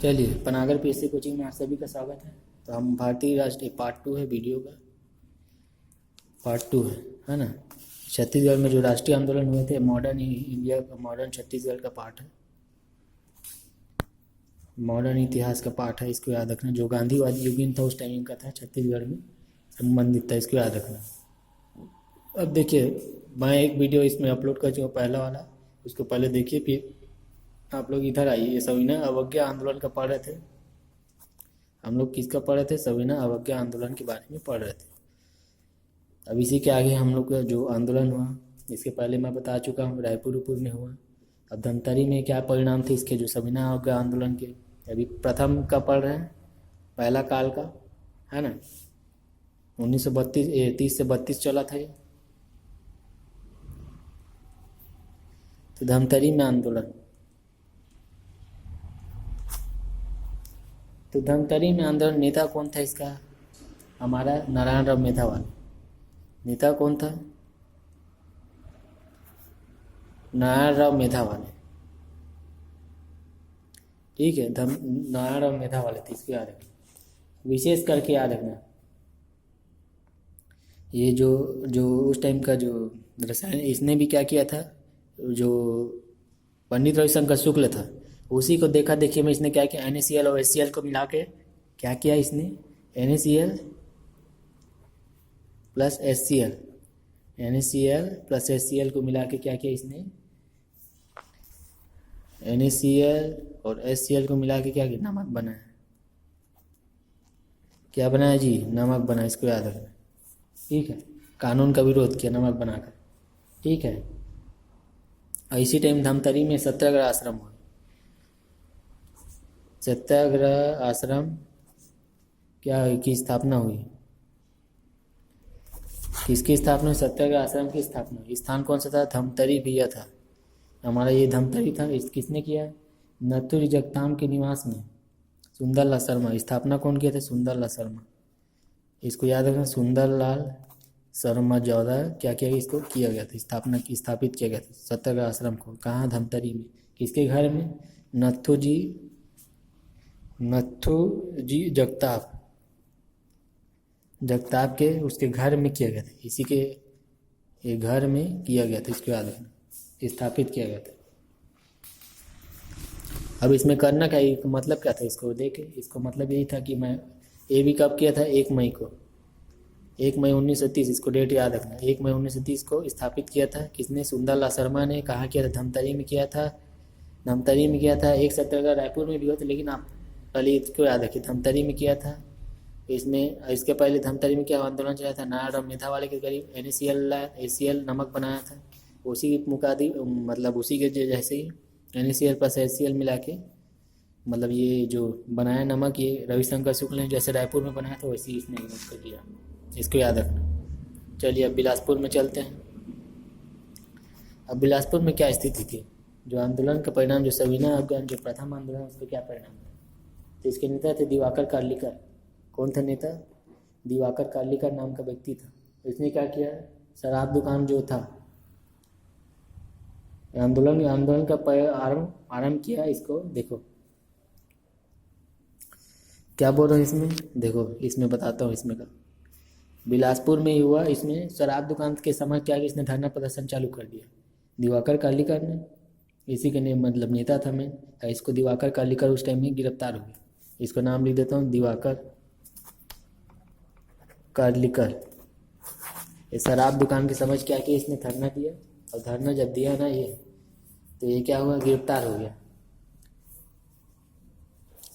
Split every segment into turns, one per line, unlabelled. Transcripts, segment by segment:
चलिए, Panagar PSC coaching में आप सभी का स्वागत है। तो हम भारतीय राष्ट्रीय पार्ट 2 है, वीडियो का पार्ट 2 है ना। छत्तीसगढ़ में जो राष्ट्रीय आंदोलन हुए थे, मॉडर्न इंडिया का, मॉडर्न छत्तीसगढ़ का पार्ट है, मॉडर्न इतिहास का पार्ट है। इसको याद रखना। जो गांधीवादी युगीन था उस टाइम का था, छत्तीसगढ़ में संबंधित था, इसको याद रखना। अब देखिए, मैं एक वीडियो इसमें अपलोड कर चुका, पहला वाला, उसको पहले देखिए, फिर आप लोग इधर आइए। ये सविनय अवज्ञा आंदोलन का पढ़ रहे थे हम लोग। किसका पढ़ रहे थे? सविनय अवज्ञा आंदोलन के बारे में पढ़ रहे थे। अब इसी के आगे हम लोग का जो आंदोलन हुआ, इसके पहले मैं बता चुका हूँ, रायपुर उपुर में हुआ। अब धमतरी में क्या परिणाम थे इसके, जो सविनय अवज्ञा आंदोलन के। अभी प्रथम का पढ़ रहे हैं, पहला काल का, है ना। 1932 30 से 32 चला था ये। तो धमतरी में आंदोलन, तो धमतरी में आंदोलन नेता कौन था इसका? हमारा नारायण राव मेधावाल। नेता कौन था? नारायण राव मेधावाल। ठीक है, नारायण राव मेधावाल थे, इसको याद रखना, विशेष करके याद रखना। ये जो जो उस टाइम का जो रसायन, इसने भी क्या किया था, जो पंडित रविशंकर शुक्ल था, उसी को देखा देखिए में इसने क्या किया, NaCl और HCl को मिला के क्या किया इसने, NaCl plus HCl, NaCl plus HCl को मिला के क्या किया इसने, NaCl और HCl को मिला के क्या किया, नमक बनाया। क्या बनाया जी? नमक बनाया, इसको याद रखना। ठीक है, कानून का विरोध किया नमक बनाकर। ठीक है, और इसी टाइम धमतरी में सत्याग्रह आश्रम हुआ। सत्याग्रह आश्रम क्या की स्थापना हुई? किसकी स्थापना हुई? सत्याग्रह आश्रम की स्थापना हुई। स्थान कौन सा था? धमतरी भैया था हमारा, ये धमतरी था। किसने किया? नथुराम जगताम के निवास में सुंदरलाल शर्मा। स्थापना कौन किया था? सुंदरलाल शर्मा। इसको याद रखना, सुंदरलाल शर्मा जौदा क्या किया, इसको किया गया था, स्थापित किया गया था सत्याग्रह आश्रम को। कहाँ? धमतरी में। किसके घर में? नथु जी जगताप के उसके घर में किया गया था। इसी के ये घर में किया गया था, इसको याद रखना, स्थापित किया गया था। अब इसमें करना क्या, एक मतलब क्या था, इसको देखे। इसको मतलब यही था कि मैं, ये भी कब किया था? 1 मई को, 1 मई 1930। इसको डेट याद रखना, 1 मई 1930 को स्थापित किया था। किसने? सुंदरलाल शर्मा ने। कहाँ किया था? धमतरी में किया था। धमतरी में किया था। एक सत्याग्रह रायपुर में भी हुआ था, लेकिन आप पहले इसको याद रखिए, धमतरी में किया था। इसमें इसके पहले धमतरी में क्या आंदोलन चला था? नारायण राव मेधावाले के करीब NaCl नमक बनाया था। उसी के मुकादी, मतलब उसी के जैसे ही NaCl प्लस HCl मिला के, मतलब ये जो बनाया नमक, ये रविशंकर शुक्ल ने जैसे रायपुर में बनाया था, वैसे ही इसने यूज कर दिया। इसको याद रखना। चलिए अब बिलासपुर में चलते हैं। अब बिलासपुर में क्या स्थिति थी? जो आंदोलन का परिणाम, जो सविनय अवज्ञा जो प्रथम आंदोलन, उसका क्या परिणाम था? तो इसके नेता थे दिवाकर कार्लिकर। कौन था नेता? दिवाकर कार्लिकर नाम का व्यक्ति था। इसने क्या किया? शराब दुकान जो था, आंदोलन का आरंभ किया। इसको देखो क्या बोल रहे हैं इसमें, देखो इसमें बताता हूँ। इसमें का बिलासपुर में ही हुआ। इसमें शराब दुकान के समय क्या किया, इसने धरना प्रदर्शन चालू कर दिया, दिवाकर कार्लिकर ने। इसी के मतलब नेता था मैं। इसको दिवाकर कार्लिकर उस टाइम में गिरफ्तार हुए। इसको नाम लिख देता हूँ, दिवाकर कार्लिकर। ये शराब दुकान की समझ क्या किया, इसने धरना दिया, और धरना जब दिया ना ये, तो ये क्या हुआ, गिरफ्तार हो गया।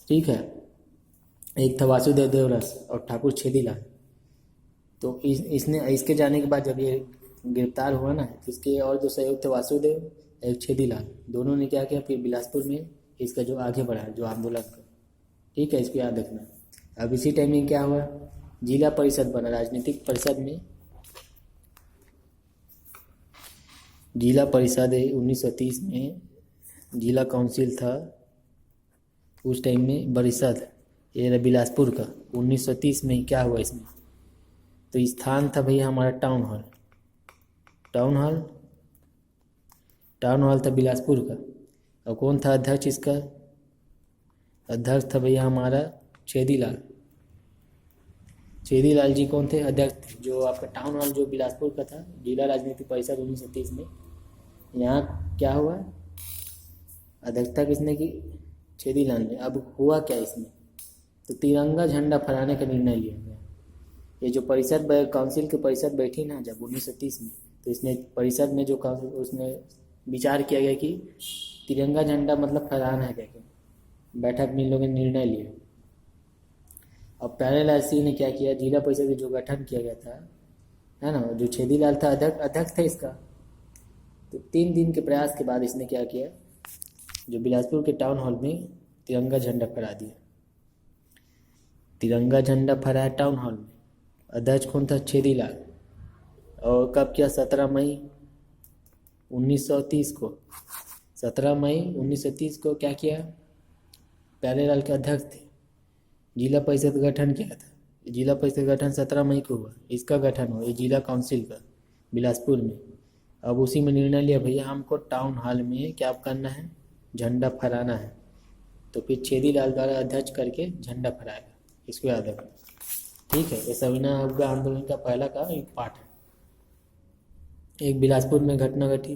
ठीक है, एक था वासुदेव देवरस और ठाकुर छेदीलाल। तो इसने, इसके जाने के बाद जब ये गिरफ्तार हुआ ना, तो इसके और जो सहयोग थे, वासुदेव, एक छेदीलाल, दोनों ने क्या किया, फिर बिलासपुर में इसका जो आगे बढ़ा जो आंदोलन का। ठीक है, इसको याद रखना। अब इसी टाइम में क्या हुआ, जिला परिषद बना। राजनीतिक परिषद में जिला परिषद 1930 में जिला काउंसिल था उस टाइम में, परिषद ये बिलासपुर का। 1930 में क्या हुआ इसमें, तो स्थान था भैया हमारा टाउन हॉल। टाउन हॉल था बिलासपुर का। और कौन था अध्यक्ष इसका? अध्यक्ष था भैया हमारा छेदीलाल। छेदीलाल जी कौन थे? अध्यक्ष थे। जो आपका टाउन हॉल जो बिलासपुर का था, जिला राजनीति परिषद 1930 में, यहाँ क्या हुआ? अध्यक्षता किसने की? छेदीलाल ने। अब हुआ क्या इसमें? तो तिरंगा झंडा फहराने का निर्णय लिया गया। ये जो परिषद काउंसिल की परिषद बैठी ना जब 1930 में, तो इसने परिषद में जो काउंसिल उसने विचार किया गया कि तिरंगा झंडा मतलब फहराना है क्या क्या। बैठक में इन लोगों ने निर्णय लिया। अब प्यारेलाल सिंह ने क्या किया? जिला परिषद जो गठन किया गया था, है ना, जो छेदीलाल था अध्यक्ष था इसका। तो 3 दिन के प्रयास के बाद इसने क्या किया? जो बिलासपुर के टाउन हॉल में तिरंगा झंडा फहरा दिया। तिरंगा झंडा फहराया टाउन हॉल में। अध्यक्ष कौन था? छेदीलाल। और कब किया? 17 मई 1930 को। 17 मई 1930 को क्या किया? प्यारेलाल के अध्यक्ष थे। जिला परिषद गठन किया था। जिला परिषद गठन 17 मई को हुआ। इसका गठन हुआ, ये जिला काउंसिल का बिलासपुर में। अब उसी में निर्णय लिया भैया हमको टाउन हॉल में क्या करना है? झंडा फहराना है। तो फिर छेदीलाल द्वारा अध्यक्ष करके झंडा फहराएगा। इसको याद रखना, ठीक है। ये सविनय अवज्ञा आंदोलन का पहला का एक पार्ट है। एक बिलासपुर में घटना घटी।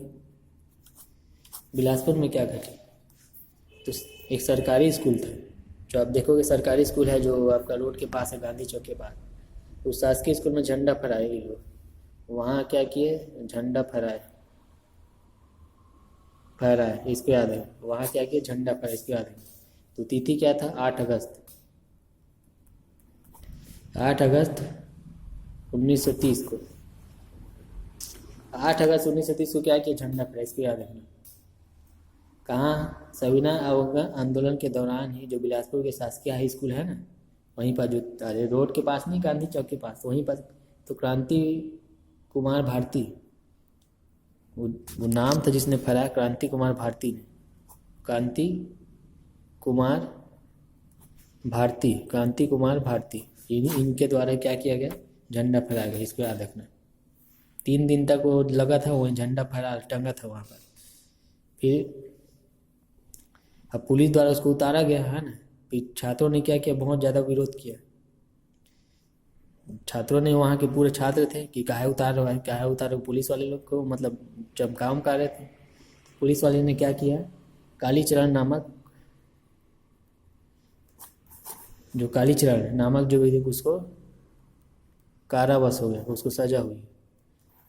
बिलासपुर में क्या घटी? तो एक सरकारी स्कूल था, जो आप देखोगे सरकारी स्कूल है जो आपका रोड के पास है, गांधी चौक के पास। उस शासकीय स्कूल में झंडा फहराए ये लोग। वहाँ क्या किए? झंडा फहराए। इसको याद है। वहाँ क्या किए? झंडा फहराए, इसको याद है। तो तिथि क्या था? 8 अगस्त 1930 को। 8 अगस्त 1930 को क्या किया? झंडा फहराया, इसको याद रखना। कहाँ? सविनय अवज्ञा आंदोलन के दौरान ही जो बिलासपुर के शासकीय हाई स्कूल है ना, वहीं पर, जो अरे रोड के पास नहीं, गांधी चौक के पास, वहीं पर। तो क्रांति कुमार भारती, वो नाम था जिसने फहराया, क्रांति कुमार भारती ने। क्रांति कुमार भारती इनके द्वारा क्या किया गया? झंडा फहराया गया, इसको याद रखना। 3 दिन तक वो लगा था, वो झंडा फहरा टंगा था वहाँ पर। फिर अब पुलिस द्वारा उसको उतारा गया, है ना। फिर छात्रों ने क्या किया? बहुत ज़्यादा विरोध किया। छात्रों ने, वहाँ के पूरे छात्र थे कि काहे उतार रहे हो, काहे उतार रहे हो। पुलिस वाले लोग को मतलब जब काम कर रहे थे, पुलिस वाले ने क्या किया? कालीचरण नामक जो भी उसको कारावास हो गया, उसको सजा हुई।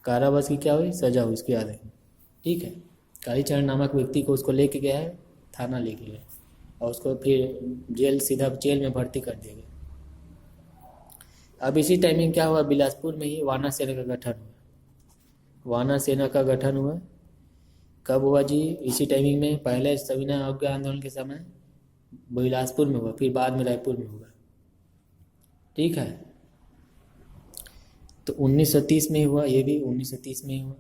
कारावास की क्या हुई? सजा हुई, इसको याद है, ठीक है। कालीचरण नामक व्यक्ति को उसको लेके गया है, थाना लेके गया, और उसको फिर सीधा जेल में भर्ती कर दिया गया। अब इसी टाइमिंग क्या हुआ? बिलासपुर में ही वानर सेना का गठन हुआ। कब हुआ जी? इसी टाइमिंग में। पहले सविनय अवज्ञा आंदोलन के समय बिलासपुर में हुआ, फिर बाद में रायपुर में हुआ, ठीक है। तो 1930 में हुआ, ये भी 1930 में ही हुआ।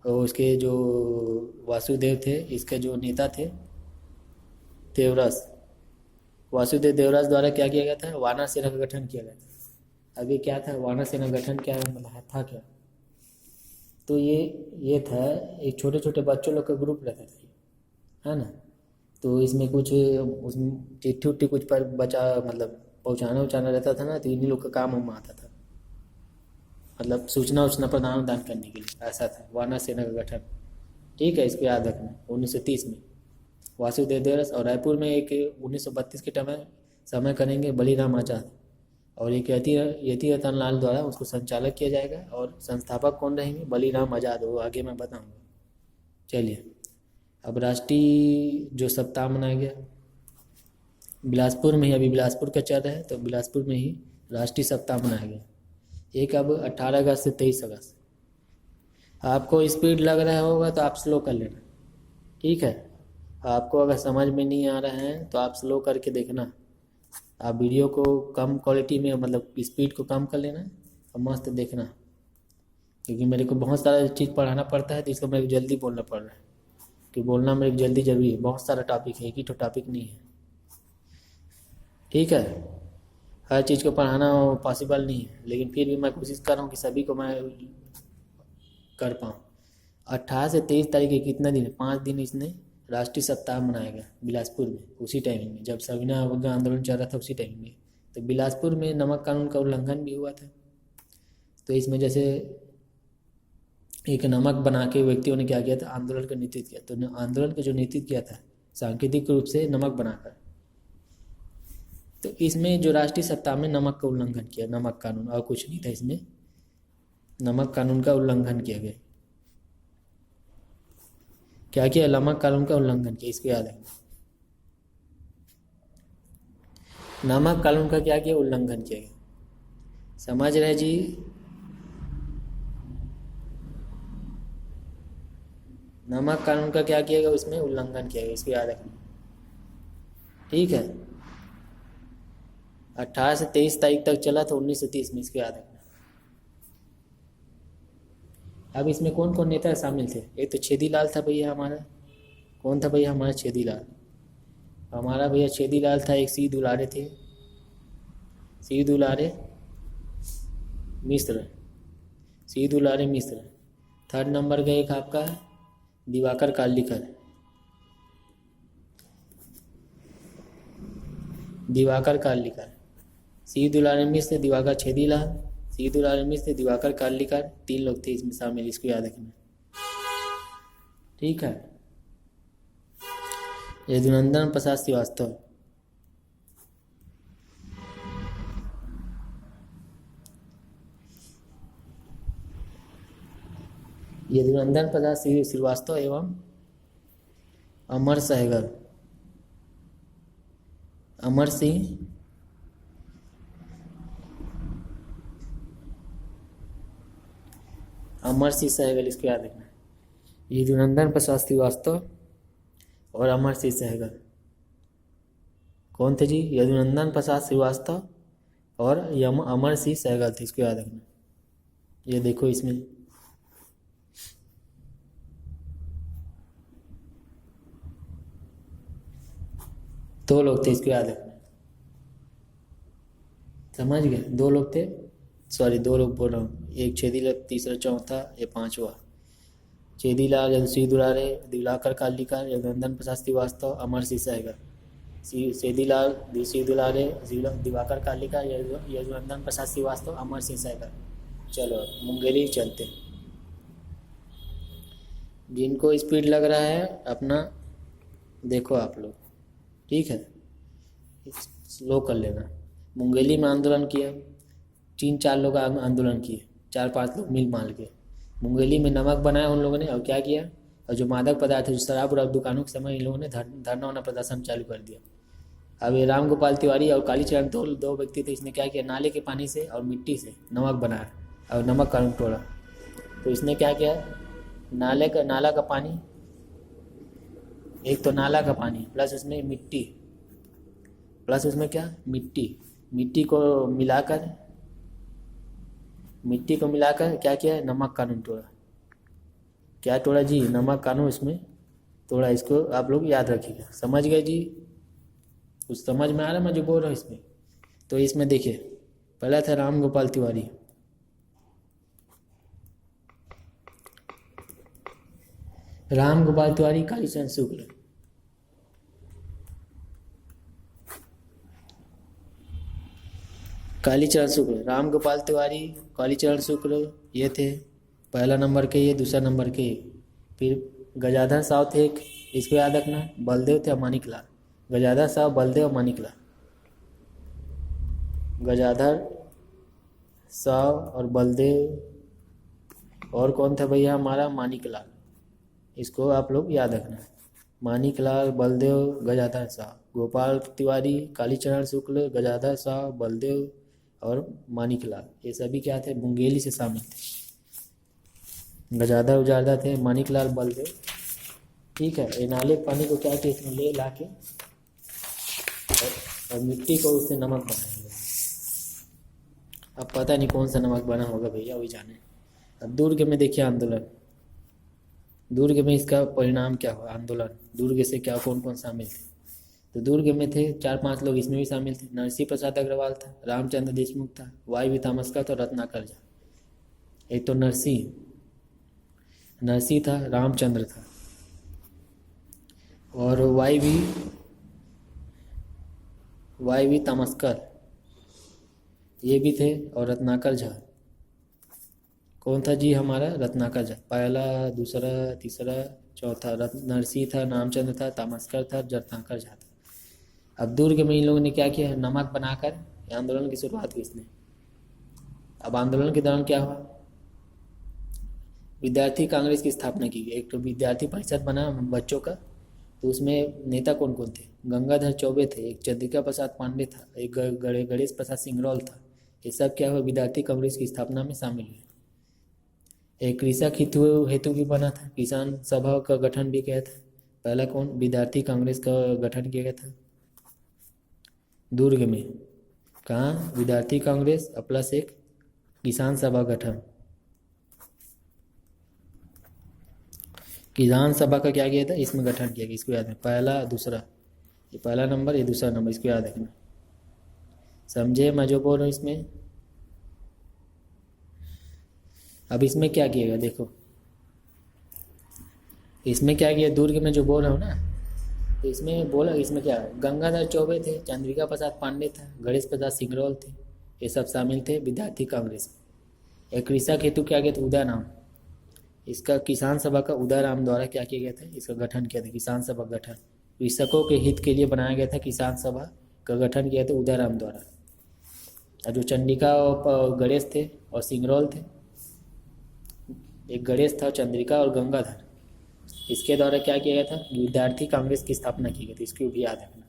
और उसके जो वासुदेव थे, इसके जो नेता थे वासुदेव देवरास द्वारा क्या किया गया था? वानर सेना का गठन किया गया था। अभी क्या था? वानर सेना गठन क्या मतलब था क्या? तो ये था, एक छोटे छोटे बच्चों लोग का ग्रुप रहता था, है ना। तो इसमें कुछ उसमें चिट्ठी उट्ठी कुछ पर मतलब पहुँचाना रहता था ना, तो इन्हीं लोग का काम उम आता था, मतलब सूचना प्रदान दान करने के लिए। ऐसा था वानर सेना का गठन, ठीक है। इसको याद रखना। 1930 में वासुदेव देवरास, और रायपुर में एक 1932 के समय करेंगे बलीराम आजाद, और एक यति रतन लाल द्वारा उसको संचालक किया जाएगा। और संस्थापक कौन रहेंगे? बलीराम आजाद, वो आगे मैं बताऊंगा। चलिए, अब राष्ट्रीय जो सप्ताह मनाया गया बिलासपुर में ही, अभी बिलासपुर का चल रहा है, तो बिलासपुर में ही राष्ट्रीय सप्ताह मनाया गया। एक अब 18 अगस्त से 23 अगस्त। आपको स्पीड लग रहा होगा तो आप स्लो कर लेना, ठीक है। आपको अगर समझ में नहीं आ रहा है तो आप स्लो करके देखना। आप वीडियो को कम क्वालिटी में, मतलब स्पीड को कम कर लेना और मस्त देखना, क्योंकि मेरे को बहुत सारा चीज़ पढ़ाना पड़ता है, तो इसको मेरे को जल्दी बोलना पड़ रहा है, कि बोलना मेरे को जल्दी जरूरी है। बहुत सारा टॉपिक है, एक ही तो टॉपिक नहीं है, ठीक है। हर चीज़ को पढ़ाना पॉसिबल नहीं है, लेकिन फिर भी मैं कोशिश कर रहा हूँ कि सभी को मैं कर पाऊँ। 18 से 23 तारीख के कितना दिन है? 5 दिन इसने राष्ट्रीय सप्ताह मनाया गया बिलासपुर में, उसी टाइम में जब सविनय अवज्ञा आंदोलन चल रहा था उसी टाइम में। तो बिलासपुर में नमक कानून का उल्लंघन भी हुआ था। तो इसमें जैसे एक नमक बना के व्यक्तियों ने क्या किया था, आंदोलन का नेतृत्व किया। तो आंदोलन का जो नेतृत्व किया था सांकेतिक रूप से नमक बनाकर, तो इसमें जो राष्ट्रीय सत्ता में नमक का उल्लंघन किया, नमक कानून और कुछ नहीं था, इसमें नमक कानून का उल्लंघन किया गया। क्या किया, नमक कानून का उल्लंघन किया, इसको याद रखना। नमक कानून का क्या किया, उल्लंघन किया गया। समझ रहे जी? नमक कानून का क्या किया गया, उसमें उल्लंघन किया गया, इसको याद रखना। ठीक है, 18 से 23 तारीख तक चला था 1930 में, इसको याद रखना। अब इसमें कौन कौन नेता शामिल थे? एक तो छेदीलाल था भैया हमारा। कौन था भैया हमारा? छेदीलाल। हमारा भैया छेदीलाल था। एक सी दुलारे थे, सी दुलारे मिश्र, सी दुलारे मिश्र। थर्ड नंबर का एक आपका दिवाकर कालिकर, दिवाकर कालिकर। सी दुलारे मिश्र, दिवाकर छेदीलाल, सी दुलारे मिश्र, दिवाकर कालिकर, 3 लोग थे इसमें शामिल, इसको याद रखना। ठीक है। यदुनंदन प्रसाद श्रीवास्तव, यदुनंदन प्रसाद श्रीवास्तव एवं अमर सहगल, अमर सिंह सहगल, इसको याद रखना। यदुनंदन प्रसाद श्रीवास्तव और अमर सिंह सहगल कौन थे जी? यदुनंदन प्रसाद श्रीवास्तव और अमर सिंह सहगल थे, इसको याद रखना। ये देखो इसमें दो लोग थे, इसको याद रखना। समझ गए? 2 लोग थे, सॉरी 2 लोग बोल रहा हूँ, एक छेदीलाल, तीसरा चौथा, ये 5वां। छेदीलाल, सी दुलारे, दिवाकर कालिकर, यदुनंदन प्रसाद श्रीवास्तव, अमर सिंह सहगल। छेदीलाल, सी दुलारे, दिवाकर कालिकर, यदुनंदन प्रसाद श्रीवास्तव, अमर सिंह सहगल। चलो मुंगेली चलते। जिनको स्पीड लग रहा है अपना देखो आप लोग, ठीक है, स्लो कर लेना। मुंगेली में आंदोलन किया, 3-4 लोग आंदोलन किए, 4-5 लोग मिल माल के मुंगेली में नमक बनाया उन लोगों ने। और क्या किया, और जो मादक पदार्थ है, जो शराब और दुकानों के समय इन लोगों ने धरना होना प्रदर्शन चालू कर दिया। अब ये राम गोपाल तिवारी और कालीचरण दो व्यक्ति थे, इसने क्या किया, नाले के पानी से और मिट्टी से नमक बनाया और नमक कानून तोड़ा। तो इसने क्या किया, नाला का पानी, एक तो नाला का पानी प्लस उसमें मिट्टी, प्लस उसमें क्या, मिट्टी को मिलाकर क्या किया, नमक कानून तोड़ा। क्या तोड़ा जी, नमक कानून इसमें तोड़ा। इसको आप लोग याद रखिएगा। समझ गए जी? कुछ समझ में आ रहा है मैं जो बोल रहा हूँ इसमें? तो इसमें देखिए, पहला था राम गोपाल तिवारी, कालीचरण शुक्ल, राम गोपाल तिवारी, कालीचरण शुक्ल, ये थे पहला नंबर के, ये दूसरा नंबर के। फिर गजाधर साव थे एक, इसको याद रखना। बलदेव थे, मानिकलाल। गजाधर साव, बलदेव, मानिकलाल। गजाधर साव और बलदेव, और कौन था भैया हमारा, मानिकलाल। इसको आप लोग याद रखना। मानिकलाल, बलदेव, गजाधर साव, गोपाल तिवारी, कालीचरण शुक्ल, गजाधर साव, बलदेव और मानिकलाल, ये सभी क्या थे, मुंगेली से शामिल थे। गजाधर उजारदा थे, मानिकलाल, बलदेव। ठीक है। ये नाले पानी को क्या किया, इसमें ले ला के और मिट्टी को उससे नमक बनाएंगे। अब पता नहीं कौन सा नमक बना होगा भैया, वही जाने। अब दुर्ग में देखिए आंदोलन, दुर्ग में इसका परिणाम क्या हुआ, आंदोलन दुर्ग से क्या कौन कौन शामिल थे। तो दुर्ग में थे 4-5 लोग, इसमें भी शामिल थे। नरसिंह प्रसाद अग्रवाल था, रामचंद्र देशमुख था, वाई तामस्कर था, रत्नाकर झा। एक तो नरसिंह था, रामचंद्र था, और वाई वी तामस्कर ये भी थे, और रत्नाकर झा। कौन था जी हमारा? रत्नाकर झा। पहला, दूसरा, तीसरा, चौथा नरसिंह था, नामचंद्र था, तामस्कर था, रत्नाकर झा था। अब दुर्ग में इन लोगों ने क्या किया? नमक बनाकर आंदोलन की शुरुआत की इसने। अब आंदोलन के दौरान क्या हुआ? विद्यार्थी कांग्रेस की स्थापना की गई। एक तो विद्यार्थी परिषद बना बच्चों का, तो उसमें नेता कौन कौन थे? गंगाधर चौबे थे, एक चंद्रिका प्रसाद पांडे था, एक गणेश प्रसाद सिंगरौल था। ये सब क्या हुआ? विद्यार्थी कांग्रेस की स्थापना में शामिल हुए। एक कृषक हेतु हेतु भी बना था, किसान सभा का गठन भी किया था। पहला कौन? विद्यार्थी कांग्रेस का गठन किया गया था दुर्ग में। कहाँ? विद्यार्थी कांग्रेस प्लस एक किसान सभा गठन। किसान सभा का क्या किया था? इसमें गठन किया गया, इसको याद है। पहला, दूसरा, ये पहला नंबर, ये दूसरा नंबर, इसको याद रखना। समझे मैं जो बोल रहा हूँ इसमें? अब इसमें क्या किएगा देखो, इसमें क्या किया? दुर्ग में जो बोल रहा हूँ ना, तो इसमें बोला, इसमें क्या? गंगाधर चौबे थे, चंद्रिका प्रसाद पांडे था, गणेश प्रसाद सिंगरौल थे, ये सब शामिल थे विद्यार्थी कांग्रेस में। एक कृषक हेतु क्या किया था? उदयराम। इसका किसान सभा का उदयराम द्वारा क्या किया गया था? इसका गठन किया था, किसान सभा गठन। कृषकों के हित के लिए बनाया गया था किसान सभा का गठन किया था उदयराम द्वारा। और जो चंद्रिका और गणेश थे और सिंगरौल थे, एक गणेश था, चंद्रिका और गंगाधर, इसके द्वारा क्या किया गया था? विद्यार्थी कांग्रेस की स्थापना की गई थी, इसको भी याद रखना।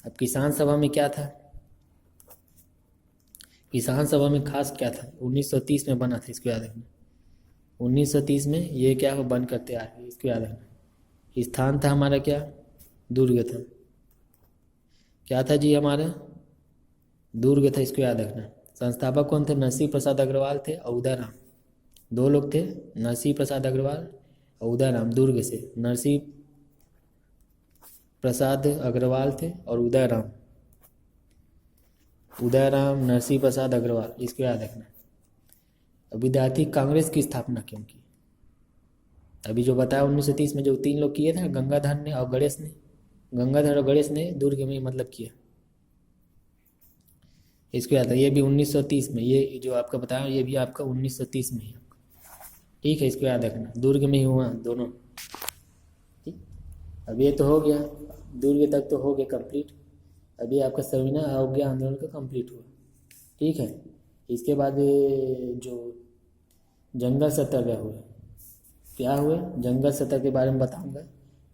अब किसान सभा में क्या था? किसान सभा में खास क्या था? 1930 में बना था, इसको याद रखना। 1930 में ये क्या हो बन करते आ रहे, इसको याद रखना। स्थान था हमारा क्या? दुर्ग था। क्या था जी हमारा? दुर्ग था, इसको याद रखना। संस्थापक कौन थे? नरसिंह प्रसाद अग्रवाल थे और उदयराम। दो लोग थे, नरसिंह प्रसाद अग्रवाल और उदयराम। दुर्ग से नरसिंह प्रसाद अग्रवाल थे और उदयराम, नरसिंह प्रसाद अग्रवाल, इसको याद रखना। विद्यार्थी कांग्रेस की स्थापना क्यों की? अभी जो बताया 1930 में जो तीन लोग किए थे, गंगाधर ने और गणेश ने, गंगाधर और गणेश ने दुर्ग में मतलब किया, इसको याद है। ये भी 1930 में, ये जो आपका बताया ये भी आपका 1930 में ही आपका, ठीक है, इसको याद रखना। दुर्ग में ही हुआ दोनों, ठीक। अब ये तो हो गया, दुर्ग तक तो हो गया कंप्लीट। अभी आपका सविनय अवज्ञा आंदोलन का कंप्लीट हुआ, ठीक है। इसके बाद जो जंगल सत्याग्रह हुए, क्या हुए? जंगल सत्याग्रह के बारे में बताऊंगा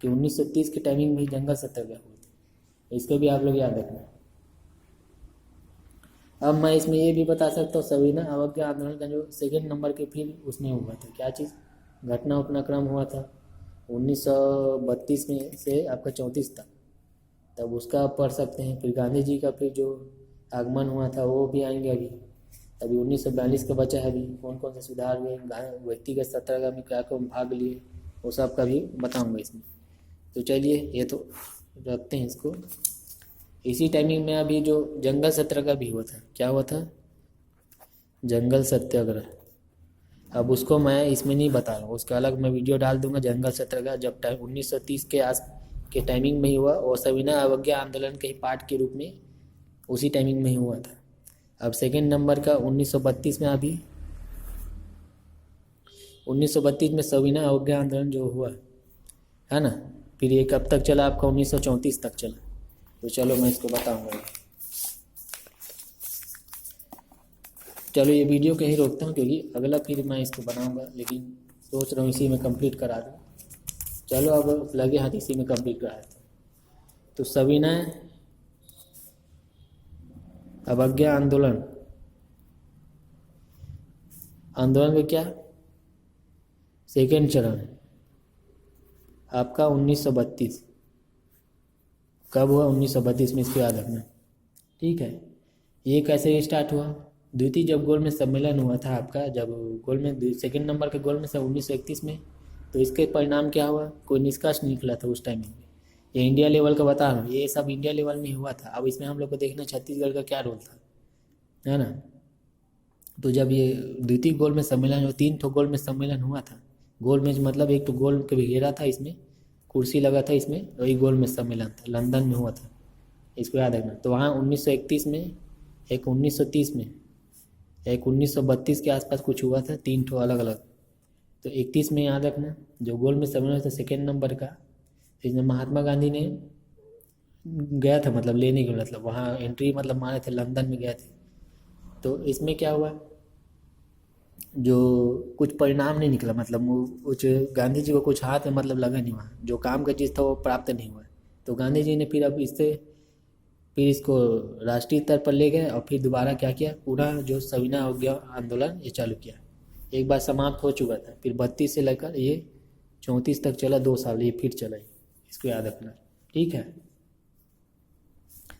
कि 1930 के टाइमिंग में ही जंगल सत्याग्रह हुए थे, इसको भी आप लोग याद रखना। अब मैं इसमें ये भी बता सकता हूँ, सविनय अवज्ञा आंदोलन का जो सेकेंड नंबर के फिर उसमें हुआ था, क्या चीज़? घटना उपक्रम हुआ था 1932 में से आपका 34 तक, तब उसका आप पढ़ सकते हैं। फिर गांधी जी का फिर जो आगमन हुआ था वो भी आएंगे अभी। अभी 1942 का बचा है, अभी कौन कौन से सुधार हुए, व्यक्तिगत सत्याग्रह में क्या कौन भाग लिए, वो सब का भी बताऊंगा इसमें। तो चलिए ये तो रखते हैं इसको। इसी टाइमिंग में अभी जो जंगल सत्याग्रह भी हुआ था, क्या हुआ था? जंगल सत्याग्रह। अब उसको मैं इसमें नहीं बता रहा हूँ, उसका अलग मैं वीडियो डाल दूंगा। जंगल सत्याग्रह जब टाइम 1930 के टाइमिंग में ही हुआ, और सविनय अवज्ञा आंदोलन के ही पार्ट के रूप में उसी टाइमिंग में ही हुआ था। अब सेकेंड नंबर का 1932 में, अभी 1932 में सविनय अवज्ञा आंदोलन जो हुआ है ना, फिर ये कब तक चला आपका? 1934 तक चला। तो चलो मैं इसको बताऊंगा। चलो ये वीडियो कहीं रोकता हूँ, क्योंकि अगला फिर मैं इसको बनाऊंगा, लेकिन सोच रहा हूँ इसी में कंप्लीट करा दूँ। चलो अब लगे हाथ इसी में कंप्लीट करा देते हैं। तो सविनय अवज्ञा आंदोलन का क्या सेकेंड चरण आपका 1932। कब हुआ? 1932 में, इसको याद रखना, ठीक है। ये कैसे स्टार्ट हुआ? द्वितीय जब गोलमेज सम्मेलन हुआ था आपका, जब गोलमेज सेकेंड नंबर के गोलमेज से 1931 में, तो इसके परिणाम क्या हुआ? कोई निष्कर्ष निकला था उस टाइम में। ये इंडिया लेवल का बता रहा हूँ, ये सब इंडिया लेवल में ही हुआ था। अब इसमें हम लोग को देखना छत्तीसगढ़ का क्या रोल था, है ना। तो जब ये द्वितीय गोलमेज सम्मेलन, 3 ठो गोलमेज सम्मेलन हुआ था। गोलमेज मतलब एक तो गोल के घेरा था, इसमें कुर्सी लगा था इसमें, वही गोल में सम्मेलन था, लंदन में हुआ था, इसको याद रखना। तो वहाँ 1931 में, एक 1930 में, एक 1932 के आसपास कुछ हुआ था, 3 ठो अलग अलग। तो 31 में याद रखना जो गोल में सम्मेलन था सेकेंड नंबर का, इसमें महात्मा गांधी ने गया था, मतलब लेने के, मतलब वहाँ एंट्री मतलब मारे थे, लंदन में गए थे। तो इसमें क्या हुआ, जो कुछ परिणाम नहीं निकला, मतलब वो कुछ गांधी जी को कुछ हाथ में मतलब लगा नहीं, वहाँ जो काम का चीज़ था वो प्राप्त नहीं हुआ। तो गांधी जी ने फिर अब फिर इसको राष्ट्रीय स्तर पर ले गए और फिर दोबारा क्या किया, पूरा जो सविनय अवज्ञा आंदोलन ये चालू किया। एक बार समाप्त हो चुका था, फिर 32 से लेकर ये 34 तक चला, 2 साल ये फिर चला, इसको याद रखना, ठीक है।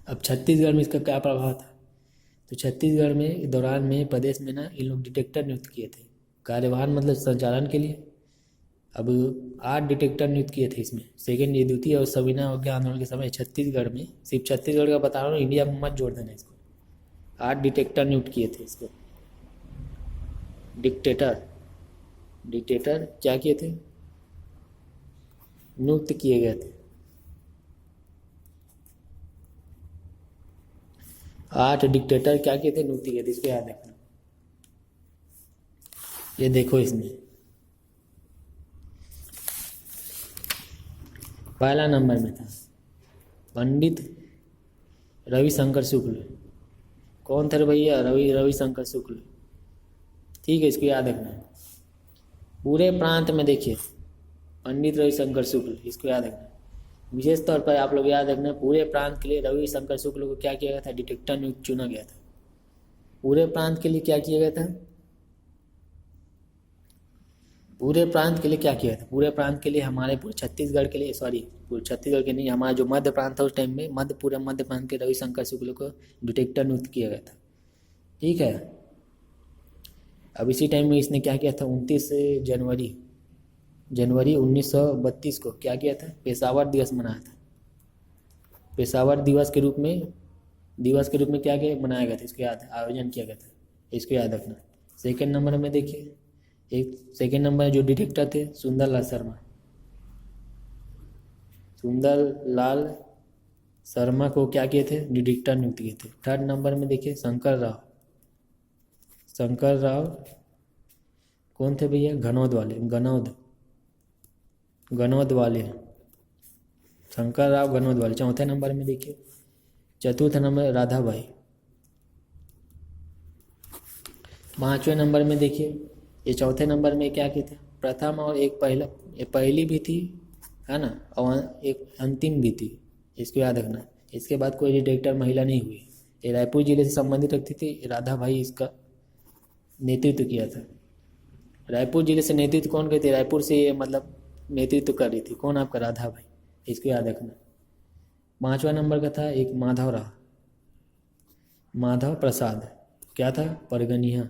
अब छत्तीसगढ़ में इसका क्या प्रभाव था, तो छत्तीसगढ़ में दौरान में प्रदेश में ना इन लोग डिटेक्टर नियुक्त किए थे, कार्यवाहन मतलब संचालन के लिए। अब 8 डिटेक्टर नियुक्त किए थे इसमें, सेकेंड ये द्वितीय और सविनय अवज्ञा आंदोलन के समय छत्तीसगढ़ में, सिर्फ छत्तीसगढ़ का बता रहा हूँ, इंडिया में मत जोड़ देना इसको। 8 डिटेक्टर नियुक्त किए थे इसको, डिक्टेटर क्या किए थे, नियुक्त किए गए थे। 8 डिक्टेटर क्या किए थे, नियुक्त किए थे, इसको याद रखना। ये देखो इसमें पहला नंबर में था पंडित रविशंकर शुक्ल। कौन थे भैया, रविशंकर शुक्ल, ठीक है, इसको याद रखना। पूरे प्रांत में देखिए पंडित रविशंकर शुक्ल, इसको याद रखना। विशेष तौर पर आप लोग याद रखना, पूरे प्रांत के लिए रविशंकर शुक्ल को क्या किया गया था, डिटेक्टर नियुक्त चुना गया था। पूरे प्रांत के लिए क्या किया गया था, पूरे प्रांत के लिए क्या किया था, पूरे प्रांत के लिए हमारे पूरे छत्तीसगढ़ के लिए, सॉरी पूरे छत्तीसगढ़ के नहीं, हमारा जो मध्य प्रांत था उस टाइम में, पूरे मध्य प्रांत के रविशंकर शुक्ल को डिटेक्टर नियुक्त किया गया था, ठीक है। अब इसी टाइम में इसने क्या किया था, 29 जनवरी 1932 को क्या किया था, पेशावर दिवस मनाया था। पेशावर दिवस के रूप में क्या किया, मनाया गया था, इसको याद, आयोजन किया गया था, इसको याद रखना। सेकेंड नंबर में देखिए, एक सेकेंड नंबर जो डिटेक्टर थे सुंदरलाल शर्मा को क्या किए थे, डिटेक्टर नियुक्त किए थे। थर्ड नंबर में देखिए शंकर राव कौन थे भैया, गनौद वाले, शंकर राव गनौद वाले। चौथे नंबर में देखिए, चतुर्थ नंबर राधाबाई। 5वें नंबर में देखिए, ये चौथे नंबर में क्या किए थे, प्रथम और एक पहला, ये पहली भी थी है ना, और एक अंतिम भी थी, इसको याद रखना। इसके बाद कोई डिटेक्टर महिला नहीं हुई। ये रायपुर जिले से संबंधित रखती थी, राधाबाई इसका नेतृत्व किया था। रायपुर जिले से नेतृत्व कौन करती, रायपुर से ये मतलब नेतृत्व कर रही थी, कौन, आपका राधाबाई, इसको याद रखना। 5वां नंबर का था एक माधव प्रसाद, क्या था, परगनिया,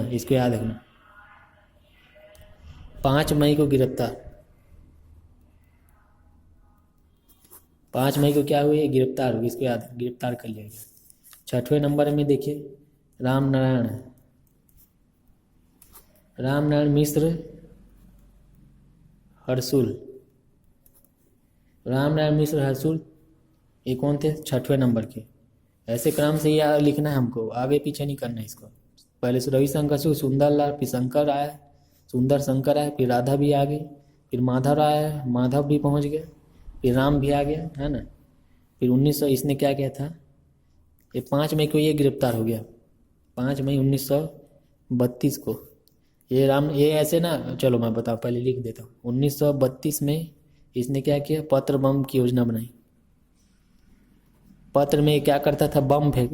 इसको याद रखना। 5 मई को गिरफ्तार, 5 मई को क्या हुई, गिरफ्तार हुई, इसको याद, गिरफ्तार कर लिया गया। 6वें नंबर में देखिए रामनारायण मिश्र हरसुल, ये कौन थे, 6वें नंबर के। ऐसे क्रम से ये लिखना है हमको, आगे पीछे नहीं करना है इसको। पहले से रविशंकर शुक्ल, सुंदरलाल, फिर सुंदर शंकर आए, फिर राधा भी आ गई, फिर माधव भी पहुंच गए, फिर राम भी आ गया, है ना। फिर 1900 इसने क्या किया था, ये 5 मई को ये गिरफ्तार हो गया, 5 मई 1932 को। ये ऐसे ना, चलो मैं बताऊँ, पहले लिख देता हूँ। 1932 में इसने क्या किया, पत्र बम की योजना बनाई। पत्र में क्या करता था, बम फेंक,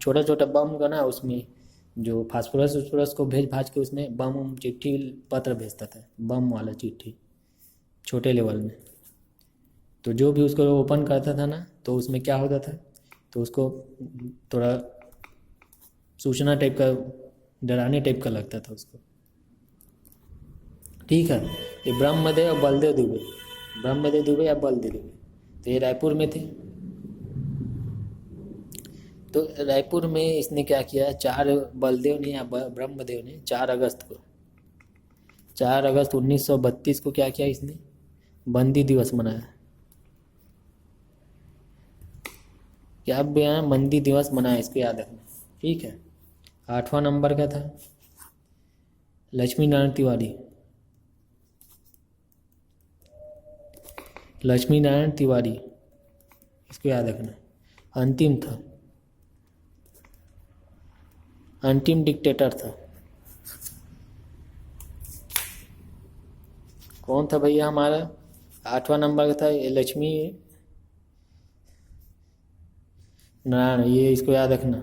छोटा छोटा बम का ना, उसमें जो फास्फोरस को भेज भाज के उसमें बम चिट्ठी पत्र भेजता था, बम वाला चिट्ठी, छोटे लेवल में। तो जो भी उसको ओपन करता था ना, तो उसमें क्या होता था, तो उसको थोड़ा सूचना टाइप का, डराने टाइप का लगता था उसको, ठीक है। ये ब्रह्मदेव या बलदेव दुबे, या बलदेव दुबे, तो ये रायपुर में थे। तो रायपुर में इसने क्या किया, 4 बलदेव ने या ब्रह्मदेव ने 4 अगस्त को 4 अगस्त 1932 को क्या किया इसने? बंदी दिवस मनाया। क्या बयान? बंदी दिवस मनाया, इसको याद रखना, ठीक है। 8वां नंबर क्या था? लक्ष्मी नारायण तिवारी। लक्ष्मी नारायण तिवारी, इसको याद रखना। अंतिम था, अंतिम डिक्टेटर था। कौन था भैया हमारा? 8वां नंबर का था लक्ष्मी नारायण, ये इसको याद रखना,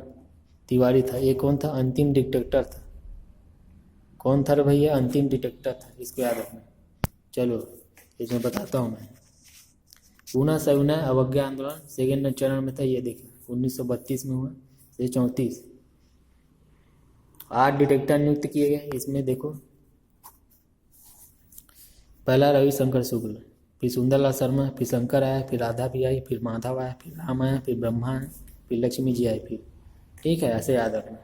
तिवारी था। ये कौन था? अंतिम डिक्टेटर था। कौन था रे भैया? अंतिम डिक्टेटर था, इसको याद रखना। चलो इसमें बताता हूँ मैं। पुनः सविनय अवज्ञा आंदोलन सेकेंड चरण में था, ये देखिए 1932 में हुआ, ये 34। 8 डिटेक्टर नियुक्त किए गए, इसमें देखो। पहला रविशंकर शुक्ल, फिर सुंदरलाल शर्मा, फिर शंकर आया, फिर राधा भी आई, फिर माधव आया, फिर राम आया, फिर ब्रह्मा आया, फिर लक्ष्मी जी आई, फिर, ठीक है, ऐसे याद रखना।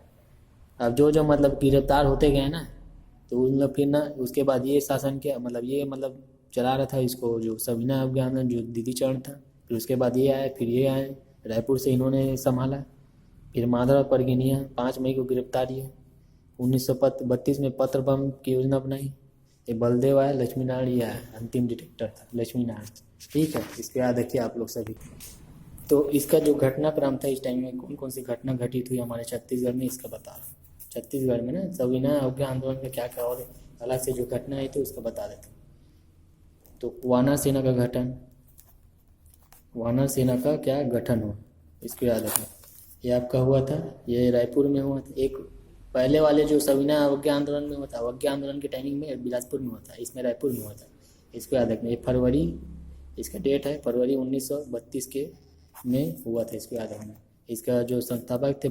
अब जो जो मतलब गिरफ्तार होते गए ना, तो उन लोग फिर ना उसके बाद ये शासन किया, मतलब ये मतलब चला रहा था इसको, जो सविनय अवज्ञा आंदोलन जो दीदी चरण था, फिर उसके बाद ये आए, फिर ये आए, रायपुर से इन्होंने संभाला। फिर माधव परगिनिया 5 मई को गिरफ्तार किए। 1932 में पत्र बम की योजना बनाई। ये बलदेव आया, लक्ष्मी नारायण ये आया, अंतिम डिटेक्टर था लक्ष्मी नारायण, ठीक है। इसको याद रखिए आप लोग सभी। तो इसका जो घटनाक्रम था इस टाइम में कौन कौन सी घटना घटित हुई हमारे छत्तीसगढ़ में, इसका बता रहा हूँ। छत्तीसगढ़ में ना सविनय अवज्ञा आंदोलन का क्या क्या और अलग से जो घटना आई थी उसका बता देते हैं। तो वानर सेना का गठन, वानर सेना का क्या गठन हुआ, इसको याद रखना। ये आपका हुआ था, ये रायपुर में हुआ था। एक पहले वाले जो सविनय अवज्ञा आंदोलन में हुआ था, अवज्ञा आंदोलन के टाइमिंग में बिलासपुर में हुआ था, इसमें रायपुर में हुआ था, इसको याद रखना। ये फरवरी, इसका डेट है फरवरी 1932 के में हुआ था, इसको याद रखना। इसका जो संस्थापक थे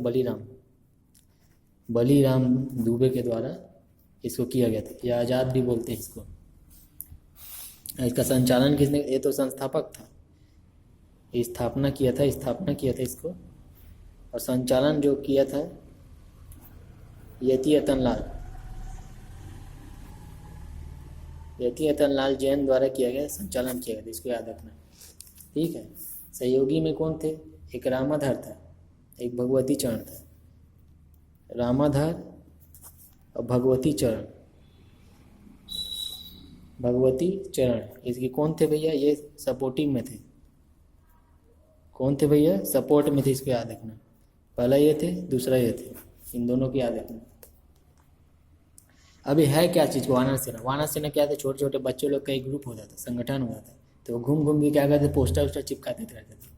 बलीराम दुबे के द्वारा इसको किया गया था। या आज़ाद भी बोलते हैं इसको। इसका संचालन किसने? ये तो संस्थापक था, स्थापना किया था इसको, और संचालन जो किया था यति यतियतन लाल जैन द्वारा किया गया, संचालन किया गया, इसको याद रखना, ठीक है। सहयोगी में कौन थे? एक रामाधर था, एक भगवती चरण था। रामाधर और भगवती चरण, इसके कौन थे भैया? ये सपोर्टिंग में थे। कौन थे भैया? सपोर्ट में थे, इसको याद रखना। पहला ये थे, दूसरा ये थे, इन दोनों को याद रखना। अभी है क्या चीज़ को? वानर सेना। वानर सेना क्या था? छोटे छोटे बच्चों लोग का एक ग्रुप होता था, संगठन होता था, तो घूम घूम के क्या करते? पोस्टर वोस्टर चिपकाते रहते थे,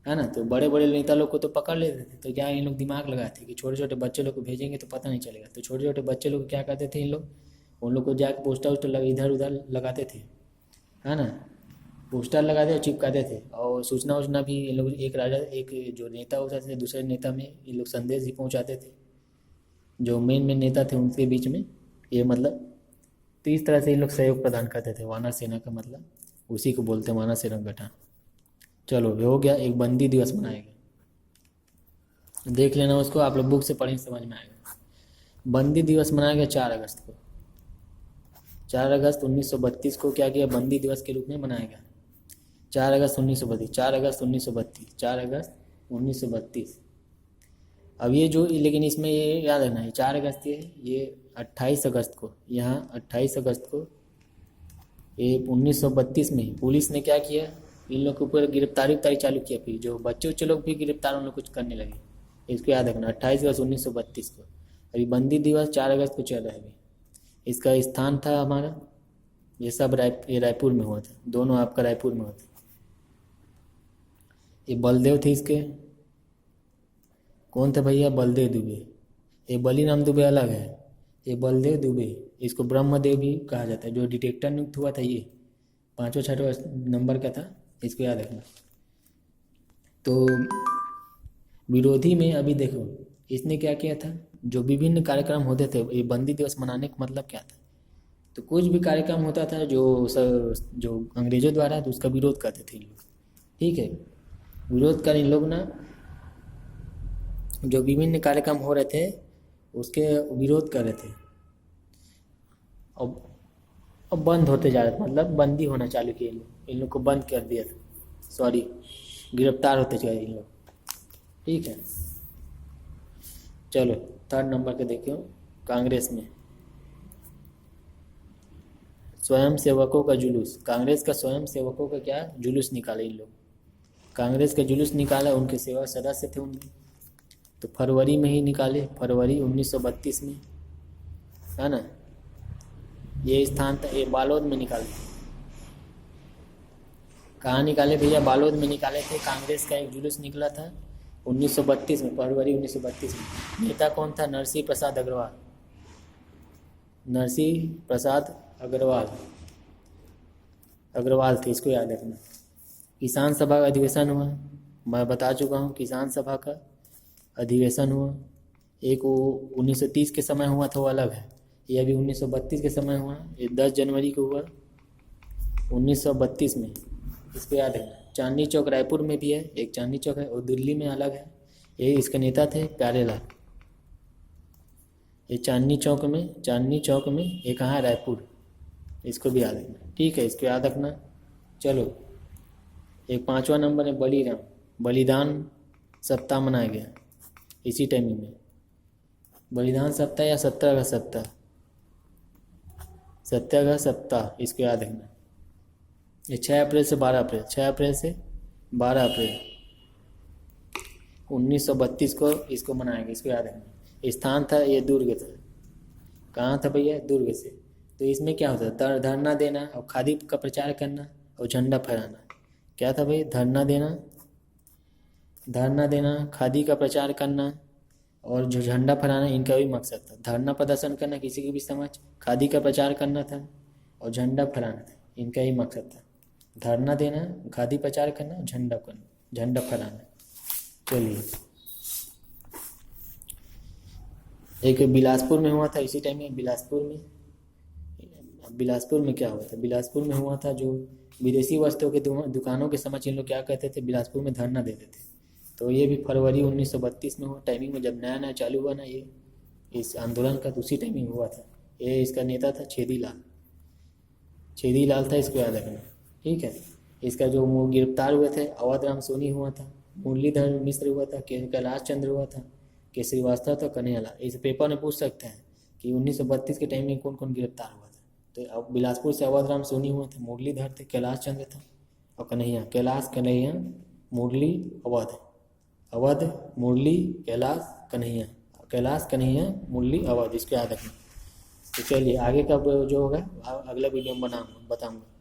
है ना। तो बड़े बड़े नेता लोग को तो पकड़ लेते थे, तो क्या इन लोग दिमाग लगाए थे कि छोटे छोटे बच्चे लोग को भेजेंगे तो पता नहीं चलेगा। तो छोटे छोटे बच्चे लोग क्या करते थे, इन लोग उन लोग को जाकर पोस्टर वोस्टर इधर उधर लगाते थे, है ना। पोस्टर लगाते और चिपकाते थे, और सूचना वूचना भी ये लोग, एक जो नेता होता थे दूसरे नेता में ये लोग संदेश भी पहुंचाते थे, जो मेन नेता थे उनके बीच में, ये मतलब। तो इस तरह से ये लोग सहयोग प्रदान करते थे। वानर सेना का मतलब उसी को बोलते हैं, वानर सेना गठन। चलो ये हो गया। एक बंदी दिवस मनाएगा, देख लेना उसको, आप लोग बुक से पढ़ेंगे समझ में आएगा। बंदी दिवस मनाएगा 4 अगस्त को। 4 अगस्त 1932 को क्या किया? बंदी दिवस के रूप में मनाया गया। 4 अगस्त 1932, 4 अगस्त 1932, 4 अगस्त 1932। अब ये जो, लेकिन इसमें ये याद रखना है 4 अगस्त ये 28 अगस्त को, यहाँ 28 अगस्त को ये 1932 में पुलिस ने क्या किया? इन लोग के ऊपर गिरफ्तारी चालू किया। फिर जो बच्चे लोग भी गिरफ्तार उन लोग कुछ करने लगे, इसको याद रखना। 28 अगस्त 1932 को। अभी बंदी दिवस 4 अगस्त को चल रहा है। अभी इसका स्थान था हमारा, ये सब रायपुर में हुआ था, दोनों आपका रायपुर में हुआ था। ये बलदेव थे इसके, कौन थे भैया? बलदेव दुबे। ये बलीराम दुबे अलग है, ये बलदेव दुबे, इसको ब्रह्मदेव भी कहा जाता है। जो डिटेक्टर नियुक्त हुआ था ये 5वां 6वां नंबर का था, इसको याद रखना। तो विरोधी में अभी देखो इसने क्या किया था, जो विभिन्न कार्यक्रम होते थे, ये बंदी दिवस मनाने का मतलब क्या था? तो कुछ भी कार्यक्रम होता था जो अंग्रेजों द्वारा, तो उसका विरोध करते थे इन लोग, ठीक है। विरोध कर इन लोग ना, जो विभिन्न कार्यक्रम हो रहे थे उसके विरोध कर रहे थे। और अब बंद होते जा रहे थे, मतलब बंदी होना चालू किए इन लोग को बंद कर दिया था, सॉरी गिरफ्तार होते गए इन लोग। ठीक है, चलो थर्ड नंबर के देखियो। कांग्रेस में स्वयं सेवकों का जुलूस, कांग्रेस का स्वयं सेवकों का क्या जुलूस निकाले इन लोग, कांग्रेस का जुलूस निकाला, उनके सेवा सदस्य थे उनके, तो फरवरी में ही निकाले, फरवरी 1932 में, है ना। ये स्थान था, ये बालोद में निकाले। कहाँ निकाले भैया? बालोद में निकाले थे। कांग्रेस का एक जुलूस निकला था 1932 में, फरवरी 1932 में। नेता कौन था? नरसिंह प्रसाद अग्रवाल, नरसिंह प्रसाद अग्रवाल थे, इसको याद रखना। किसान सभा का अधिवेशन हुआ, मैं बता चुका हूँ, किसान सभा का अधिवेशन हुआ। एक वो 1930 के समय हुआ था, वो अलग है। ये अभी 1932 के समय हुआ, ये 10 जनवरी को हुआ 1932 में, इसको याद रखना। चांदनी चौक रायपुर में भी है, एक चांदनी चौक है, और दिल्ली में अलग है। ये इसके नेता थे प्यारेलाल। ये चांदनी चौक में, ये कहाँ है? रायपुर, इसको भी याद रखना। ठीक है, इसको याद रखना। चलो एक 5वां नंबर है बलिदान सप्ताह मनाया गया इसी टाइमिंग में। बलिदान सप्ताह या सत्याग्रह सप्ताह, सत्याग्रह सप्ताह, इसको याद रखना। ये 6 अप्रैल से 12 अप्रैल, 6 अप्रैल से 12 अप्रैल 1932 को इसको मनाया गया, इसको याद रखना। स्थान था ये दुर्ग था। कहाँ था भैया? दुर्ग से। तो इसमें क्या होता था? धरना देना और खादी का प्रचार करना और झंडा फहराना। क्या था भाई? धरना देना, खादी का प्रचार करना और जो झंडा फहराना, इनका भी मकसद था। धरना प्रदर्शन करना किसी के भी समक्ष, खादी का प्रचार करना था और झंडा फहराना था, इनका ही मकसद था। धरना देना, खादी प्रचार करना, झंडा फहराना। चलिए, एक बिलासपुर में हुआ था इसी टाइम में। बिलासपुर में क्या हुआ था? बिलासपुर में हुआ था जो विदेशी वस्तुओं के दुकानों के समक्ष इन लोग क्या कहते थे? बिलासपुर में धरना देते थे। तो ये भी फरवरी 1932 में हुआ, टाइमिंग में जब नया चालू हुआ ना ये इस आंदोलन का, तो उसी टाइमिंग हुआ था। ये इसका नेता था छेदी लाल था, इसको याद रखना। ठीक है, इसका जो गिरफ्तार हुए थे अवध राम सोनी हुआ था, मुरलीधर मिश्र हुआ था, कैलाश चंद्र हुआ था, के श्रीवास्तव था, कन्हैया लाल। इस पेपर में पूछ सकते हैं कि 1932 के टाइम में कौन कौन गिरफ्तार हुआ था। तो अब बिलासपुर से अवध राम सोनी हुआ था, मुरलीधर थे, कैलाश चंद्र था और कन्हैया, मुरली अवध मुरली कैलाश कन्हैया मुरली अवध, इसको याद रखना। तो चलिए आगे का जो होगा अगला वीडियो में बताऊँगा।